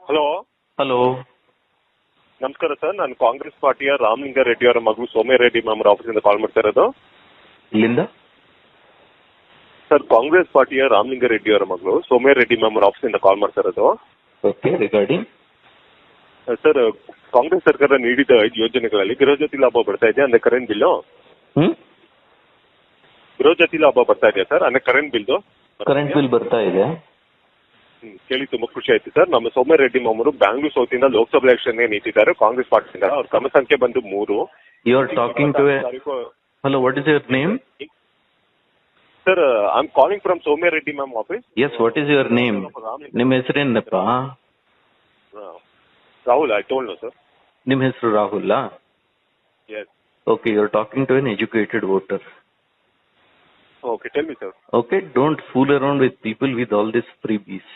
Hello hello. ನಮಸ್ಕಾರ sir. ನಾನು ಕಾಂಗ್ರೆಸ್ ಪಾರ್ಟಿಯ ರಾಮಲಿಂಗಾರೆಡ್ಡಿ ಅವರ ಮಗಳು ಸೌಮ್ಯರೆಡ್ಡಿ ಮ್ಯಾಮ್ ಅವರ ಆಫೀಸಿಂದ ಕಾಲ್ ಮಾಡ್ತಾ ಇರೋದು. ಇಲ್ಲಿಂದ ಸರ್, ಕಾಂಗ್ರೆಸ್ ಪಾರ್ಟಿಯ ರಾಮಲಿಂಗಾರೆಡ್ಡಿ ಅವರ ಮಗಳು ಸೌಮ್ಯರೆಡ್ಡಿ ಮ್ಯಾಮ್ ಅವರ ಆಫೀಸಿಂದ ಕಾಲ್ ಮಾಡ್ತಾ ಇರೋದು. ಓಕೆ, ರಿಗಾರ್ಡಿಂಗ್ ಸರ್, ಕಾಂಗ್ರೆಸ್ ಸರ್ಕಾರ ನೀಡಿದ 5 ಯೋಜನೆಗಳಲ್ಲಿ ಗೃಹಜ್ಯೋತಿ ಲಾಭ ಬರ್ತಾ ಇದೆ ಅಂದ್ರೆ ಕರೆಂಟ್ ಬಿಲ್ಲು. ಗೃಹಜ್ಯೋತಿ ಲಾಭ ಬರ್ತಾ ಇದೆಯಾ ಸರ್? ಅಂದ್ರೆ ಕರೆಂಟ್ ಬಿಲ್ ಬರ್ತಾ ಇದೆ. ಕೇಳಿ ತುಂಬಾ ಖುಷಿ ಆಯ್ತು ಸರ್. ನಮ್ಮ ಸೌಮ್ಯರೆಡ್ಡಿ ಮ್ಯಾಮ್ ಅವರು ಬ್ಯಾಂಗ್ಳೂರ್ ಸೌತ್ ಇಂದ ಲೋಕಸಭಾ ಎಲೆಕ್ಷನ್ ನಿಂತಿದ್ದಾರೆ ಕಾಂಗ್ರೆಸ್ ಪಾರ್ಟಿಯಿಂದ. ಅವ್ರ ಕ್ರಮ ಸಂಖ್ಯೆ ಬಂದು 3. You are talking to hello, what is your name? Sir, I am calling from Soumya Reddy ma'am office. Yes, what is your name? ನಿಮ್ಮ ಹೆಸರೇನಪ್ಪ? Rahul, I told no sir. ನಿಮ್ಮ ಹೆಸರು Rahul? Yes. Okay, you are talking to an educated voter. Okay, tell me sir. Okay, don't fool around with people with all these freebies.